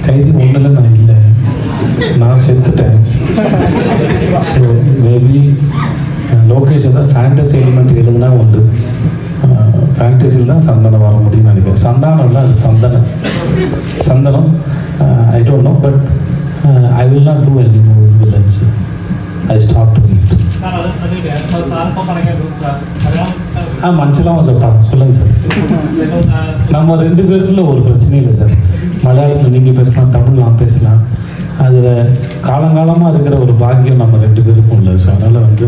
கைதி ஒன்றில் நான் இல்லை, நான் செத்துட்டேன். ஸோ மேபி லோகேஷ் தான் ஃபேண்டசி எலிமெண்ட் எழுதுனா உண்டு. ஃபேண்டசியில் தான் சந்தனம் வர முடியும்னு நினைக்கிறேன். சந்தானம் இல்லை, அது Santhanam. Santhanam I don't know, but I will not do any movie villains. I stop doing it. மனசிலாமல் சொல்லிட்டாங்க. சொல்லுங்கள் சார். நம்ம 2 பேருக்குள்ள ஒரு பிரச்சனையும் இல்லை சார். மலையாளத்தில் நீங்கள் பேசலாம், தமிழ் நான் பேசலாம். அதில் காலங்காலமாக இருக்கிற ஒரு பாக்கியம் நம்ம 2 பேருக்கும் இல்லை. ஸோ அதனால் வந்து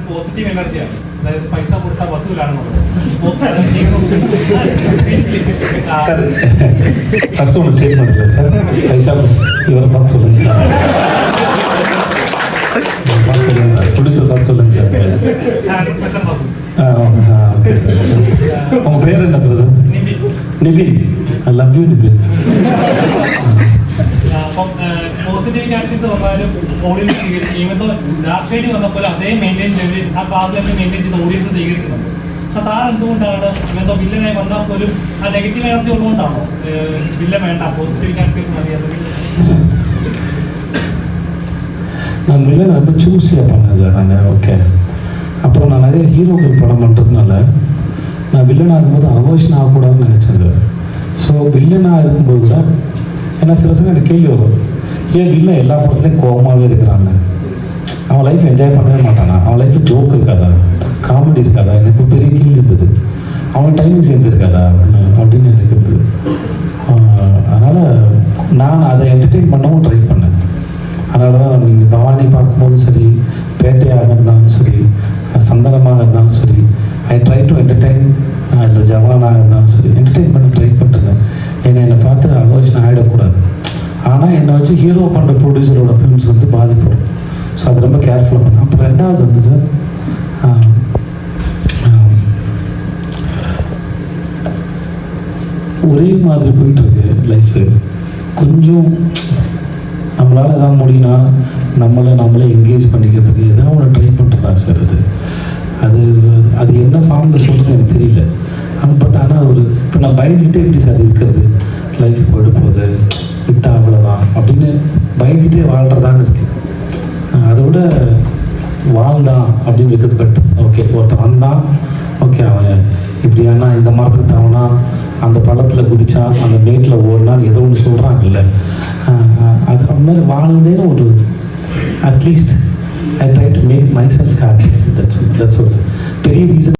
പോസിറ്റീവ് എനർജിയാണ്. അതായത് പൈസ കൊടുത്താൽ വസൂലാണെന്നുള്ളത്. சார் ஃபர்ஸ்ட் ஒன்று ஸ்டேட்மெண்ட் இல்லை சார். பைசா இவரை பார்த்து சொல்லுங்கள் சார். பார்த்து சொல்லுங்கள் சார். ப்ரொடியூசர் பார்த்து சொல்லுங்கள் சார். Okay sir. உங்கள் பேர் என்ன brother? Nibin. I love you Nibin. അപ്പം പോസിറ്റീവ് ക്യാരക്ടേഴ്സ് വന്നാലും ഓഡിയൻസ് സ്വീകരിക്കും. ഇവന്തോ ഡാർക്ക് ഷെയ്ഡ് വന്നപ്പോൾ അതേ മെയിൻറ്റെയിൻ ചെയ്ത് ആ ക്ലാസ്സിലൊക്കെ മെയിൻറ്റെയിൻ ചെയ്ത് ഓഡിയൻസ് സ്വീകരിക്കുന്നുണ്ട്. അപ്പോൾ സാർ എന്തുകൊണ്ടാണ് ഇവന്തോ വില്ലനായി വന്നാൽ പോലും ആ നെഗറ്റീവ് എനർജി ഉള്ളതുകൊണ്ടാണോ വില്ലൻ വേണ്ട, പോസിറ്റീവ് ക്യാരക്ടേഴ്സ് മതിയായിരുന്നു? நான் வில்லன் வந்து சூஸியாக பண்ணேன் சார். நான் ஓகே. அப்புறம் நான் நிறைய ஹீரோக்கள் படம் பண்ணுறதுனால நான் வில்லன் ஆகும்போது அவோஷன் ஆகக்கூடாதுன்னு நினச்சேன் சார். ஸோ வில்லனாக இருக்கும்போது கூட ஏன்னா சில சமயம் எனக்கு கேள்வி வரும், ஏன் வில்லன் எல்லா படத்துலையும் கோபமாகவே இருக்கிறாங்க, அவன் லைஃப் என்ஜாய் பண்ணவே மாட்டானா, அவன் லைஃப்பில் ஜோக் இருக்காதா, காமெடி இருக்காதா? எனக்கு பெரிய கேள்வி இருந்தது. அவன் டைமிங் சென்ஸ் இருக்காதா அப்படின்னு எனக்கு இருந்தது. அதனால் நான் அதை என்டர்டெயின் பண்ணவும் ட்ரை பண்ணேன். அதனால தான் நீங்கள் பவானி பார்க்கும்போதும் சரி, பேட்டையாக இருந்தாலும் சரி, சந்தனமாக இருந்தாலும் சரி, ஐ ட்ரை டு என்டர்டெயின். அதில் ஜவானாக இருந்தாலும் சரி என்டர்டெயின் பண்ண ட்ரை பண்ணுறேன். ஏன்னா என்னை பார்த்து அலோஷன் ஆகிடக்கூடாது. ஆனால் என்னை வச்சு ஹீரோ பண்ணுற ப்ரொடியூசரோட ஃபிலிம்ஸ் வந்து பாதிப்படும். ஸோ அது ரொம்ப கேர்ஃபுல்லாக பண்ணேன். அப்புறம் 2வது வந்து சார், ஒரே மாதிரி போயிட்டுருக்கு லைஃபு. கொஞ்சம் நம்மளால் எதாவது முடியும்னா நம்மளே என்கேஜ் பண்ணிக்கிறதுக்கு எதாவது ஒன்று ட்ரை பண்ணுறதா சார். அது அது என்ன ஃபார்மில் சொல்கிறது எனக்கு தெரியல. ஆனால் ஒரு இப்போ நான் பயந்துக்கிட்டே எப்படி சார் இருக்கிறது, லைஃப் போய்ட்டு போகுது, விட்டா அவ்வளோதான் அப்படின்னு பயந்துகிட்டே வாழ்கிறதான்னு இருக்குது. அதை விட வாழ்ந்தான் அப்படின்னு இருக்குது. பட் ஓகே, ஒருத்தன் வந்தான், ஓகே அவன் இப்படியானா இந்த மரத்துக்கு தாவனா, அந்த பள்ளத்தில் குதிச்சா, அந்த மேட்டில் ஓடினான்னு ஏதோ ஒன்று சொல்கிறாங்கல்ல, அது அந்த மாதிரி வாழ்ந்தேன்னு ஒரு at least I try to make myself happy. That's பெரிய ரீசன்.